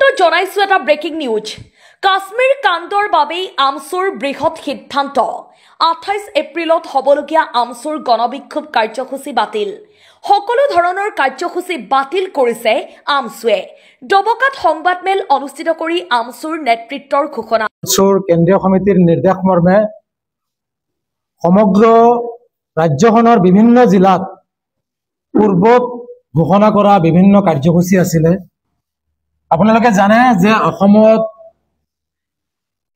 স্বাগত জনাইছো এটা ব্ৰেকিং নিউজ। কাশ্মীৰ কাণ্ডৰ বাবেই আমছুৰ বৃহৎ সিদ্ধান্ত। 28 এপ্ৰিলত হ'বলগীয়া আমছুৰ গণবিক্ষোভ কাৰ্যসূচী বাতিল। সকলো ধৰণৰ কাৰ্যসূচী বাতিল কৰিছে আমছুৱে। ডবকাত সংবাদমেল অনুষ্ঠিত কৰি আমছুৰ নেতৃত্বৰ ঘোষণা। আমছুৰ কেন্দ্ৰীয় সমিতিৰ নিৰ্দেশ মৰ্মে সমগ্ৰ ৰাজ্যখনৰ বিভিন্ন জিলাত পূৰ্বত ঘোষণা কৰা বিভিন্ন কাৰ্যসূচী আছিলে। আপোনালোকে জানে যে অসমত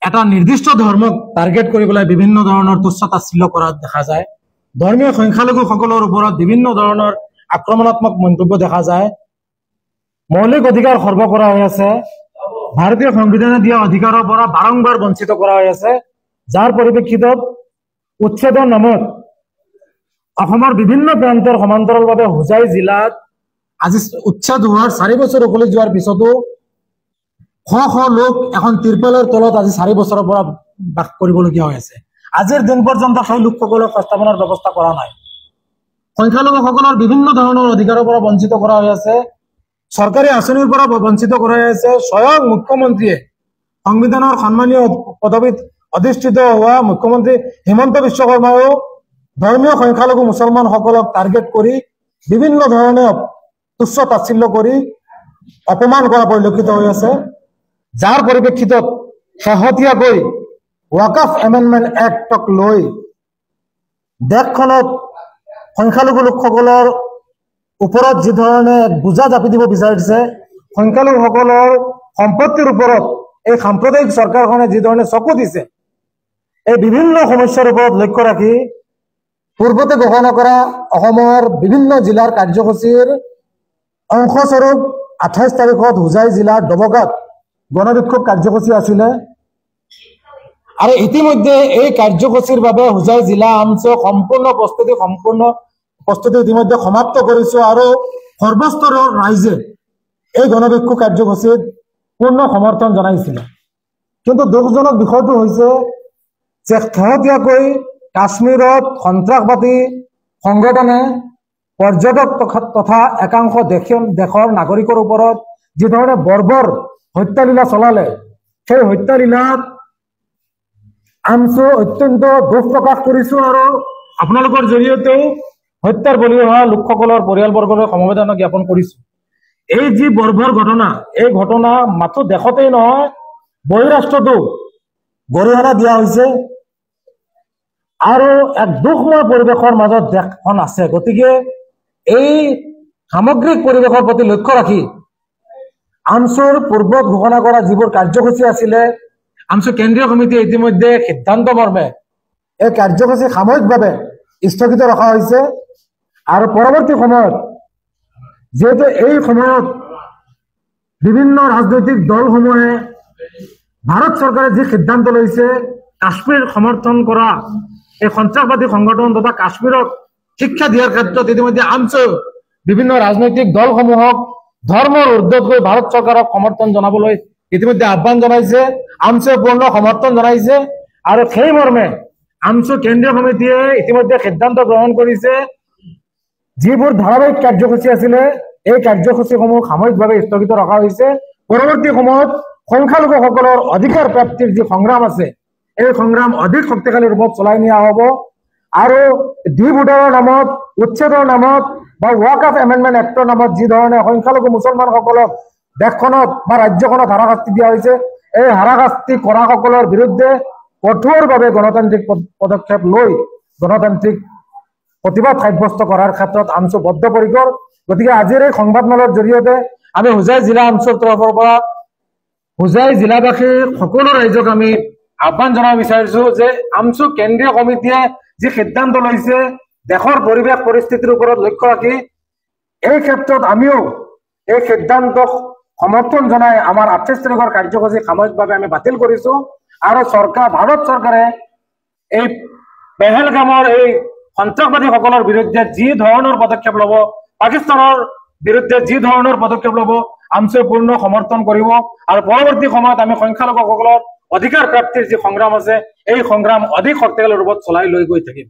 এটা নিৰ্দিষ্ট ধৰ্মক টাৰ্গেট কৰিবলৈ বিভিন্ন ধৰণৰ তুচ্ছ-তাচ্ছিল্য কৰা দেখা যায়। ধৰ্মীয় সংখ্যালঘুসকলৰ ওপৰত বিভিন্ন ধৰণৰ আক্ৰমণাত্মক মন্তব্য দেখা যায়। মৌলিক অধিকাৰ খৰ্ব কৰা হৈ আছে। ভাৰতীয় সংবিধানে দিয়া অধিকাৰৰ পৰা বাৰংবাৰ বঞ্চিত কৰা হৈ আছে, যাৰ পৰিপ্ৰেক্ষিতত উচ্ছেদৰ নামত অসমৰ বিভিন্ন প্ৰান্তৰ সমান্তৰালভাৱে হোজাই জিলাত আজি উচ্ছেদ হোৱাৰ 4 বছৰ উকলি যোৱাৰ পিছতো শ শ লোক এখন তিৰপালৰ তলত আজি 4 বছৰৰ পৰা বাস কৰিবলগীয়া হৈ আছে। আজিৰ দিন পৰ্যন্ত সেই লোকসকলক সংস্থাপনৰ ব্যৱস্থা কৰা নাই। সংখ্যালঘুসকলৰ বিভিন্ন ধৰণৰ অধিকাৰৰ পৰা বঞ্চিত কৰা হৈ আছে, চৰকাৰী আঁচনিৰ পৰা বঞ্চিত কৰা হৈ আছে। স্বয়ং মুখ্যমন্ত্ৰীয়ে সংবিধানৰ সন্মানীয় পদবীত অধিষ্ঠিত হোৱা মুখ্যমন্ত্ৰী হিমন্ত বিশ্ব শৰ্মায়ো ধৰ্মীয় সংখ্যালঘু মুছলমানসকলক টাৰ্গেট কৰি বিভিন্ন ধৰণে তুচ্ছ-তাচ্ছিল্য কৰি অপমান কৰা পৰিলক্ষিত হৈ আছে, যাৰ পৰিপ্ৰেক্ষিতত শেহতীয়াকৈ ৱাকাফ এমেণ্ডমেণ্ট এক্টক লৈ দেশখনত সংখ্যালঘু লোকসকলৰ ওপৰত যি ধৰণে বোজা জাপি দিব বিচাৰিছে, সংখ্যালঘুসকলৰ সম্পত্তিৰ ওপৰত এই সাম্প্ৰদায়িক চৰকাৰখনে যি ধৰণে চকু দিছে, এই বিভিন্ন সমস্যাৰ ওপৰত লক্ষ্য ৰাখি পূৰ্বতে ঘোষণা কৰা অসমৰ বিভিন্ন জিলাৰ কাৰ্যসূচীৰ অংশস্বৰূপ 28 তাৰিখত হোজাই জিলাৰ ডবকাত গণবিক্ষোভ কাৰ্যসূচী আছিলে। আৰু ইতিমধ্যে এই কাৰ্যসূচীৰ বাবে হোজাই জিলা আমছু সম্পূৰ্ণ প্ৰস্তুতি ইতিমধ্যে সমাপ্ত কৰিছো আৰু সৰ্বস্তৰৰ ৰাইজে এই গণবিক্ষোভ কাৰ্যসূচীত পূৰ্ণ সমৰ্থন জনাইছিলে। কিন্তু দুখজনক বিষয়টো হৈছে যে শেহতীয়াকৈ কাশ্মীৰত সন্ত্ৰাসবাদী সংগঠনে পৰ্যটক তথা একাংশ দেশৰ নাগৰিকৰ ওপৰত যি ধৰণে বৰ্বৰ হত্যালীলা চলালে, সেই হত্যালীলাত আমছু অত্যন্ত দুখ প্ৰকাশ কৰিছো আৰু আপোনালোকৰ জৰিয়তেও হত্যাৰ বলি হোৱা লোকসকলৰ পৰিয়ালবৰ্গলৈ সমবেদনা জ্ঞাপন কৰিছো। এই যি বৰ্বৰ ঘটনা, এই ঘটনা মাথো দেশতেই নহয় বহিৰাষ্ট্ৰতো গৰিহণা দিয়া হৈছে আৰু এক দুখময় পৰিৱেশৰ মাজত দেশখন আছে। গতিকে এই সামগ্ৰিক পৰিৱেশৰ প্ৰতি লক্ষ্য ৰাখি আমছুৰ পূৰ্বত ঘোষণা কৰা যিবোৰ কাৰ্যসূচী আছিলে, আমছু কেন্দ্ৰীয় সমিতিয়ে ইতিমধ্যে সিদ্ধান্ত মৰ্মে এই কাৰ্যসূচী সাময়িকভাৱে স্থগিত ৰখা হৈছে। আৰু পৰৱৰ্তী সময়ত যিহেতু এই সময়ত বিভিন্ন ৰাজনৈতিক দলসমূহে ভাৰত চৰকাৰে যি সিদ্ধান্ত লৈছে, কাশ্মীৰ সমৰ্থন কৰা এই সন্ত্ৰাসবাদী সংগঠন তথা কাশ্মীৰক শিক্ষা দিয়াৰ ক্ষেত্ৰত ইতিমধ্যে আমছু বিভিন্ন ৰাজনৈতিক দলসমূহক ধৰ্মৰ ঊৰ্ধত গৈ ভাৰত চৰকাৰক সমৰ্থন জনাবলৈ ইতিমধ্যে আহ্বান জনাইছে। আমছুৱে পূৰ্ণ সমৰ্থন জনাইছে আৰু সেই মৰ্মে আমছু কেন্দ্ৰীয় সমিতিয়ে ইতিমধ্যে সিদ্ধান্ত গ্ৰহণ কৰিছে, যিবোৰ ধাৰাবাহিক কাৰ্যসূচী আছিলে এই কাৰ্যসূচীসমূহ সাময়িকভাৱে স্থগিত ৰখা হৈছে। পৰৱৰ্তী সময়ত সংখ্যালঘুসকলৰ অধিকাৰ প্ৰাপ্তিৰ যি সংগ্ৰাম আছে, এই সংগ্ৰাম অধিক শক্তিশালী ৰূপত চলাই নিয়া হ'ব আৰু ডি ভোটাৰৰ নামত, উচ্ছেদৰ নামত বা ৱাকাফ এমেণ্ডমেণ্ট এক্টৰ নামত যি ধৰণে সংখ্যালঘু মুছলমানসকলক দেশখনত বা ৰাজ্যখনত হাৰাশাস্তি দিয়া হৈছে, এই হাৰাশাস্তি কৰাসকলৰ বিৰুদ্ধে কঠোৰভাৱে গণতান্ত্ৰিক পদক্ষেপ লৈ গণতান্ত্ৰিক প্ৰতিবাদ সাব্যস্ত কৰাৰ ক্ষেত্ৰত আমছু বদ্ধপৰিকৰ। গতিকে আজিৰ এই সংবাদমেলৰ জৰিয়তে আমি হোজাই জিলা আমছুৰ তৰফৰ পৰা হোজাই জিলাবাসী সকলো ৰাইজক আমি আহ্বান জনাব বিচাৰিছো যে আমছু কেন্দ্ৰীয় সমিতিয়ে যি সিদ্ধান্ত লৈছে, দেশৰ পৰিৱেশ পৰিস্থিতিৰ ওপৰত লক্ষ্য ৰাখি এই ক্ষেত্ৰত আমিও এই সিদ্ধান্তক সমৰ্থন জনাই আমাৰ 28 তাৰিখৰ কাৰ্যসূচী সাময়িকভাৱে আমি বাতিল কৰিছো। আৰু ভাৰত চৰকাৰে এই পেহেলগামৰ এই সন্ত্ৰাসবাদীসকলৰ বিৰুদ্ধে যি ধৰণৰ পদক্ষেপ ল'ব, পাকিস্তানৰ বিৰুদ্ধে যি ধৰণৰ পদক্ষেপ ল'ব, আমছুৱে পূৰ্ণ সমৰ্থন কৰিব। আৰু পৰৱৰ্তী সময়ত আমি সংখ্যালঘুসকলৰ অধিকাৰ প্ৰাপ্তিৰ যি সংগ্ৰাম আছে, এই সংগ্ৰাম অধিক শক্তিশালী ৰূপত চলাই লৈ গৈ থাকিম।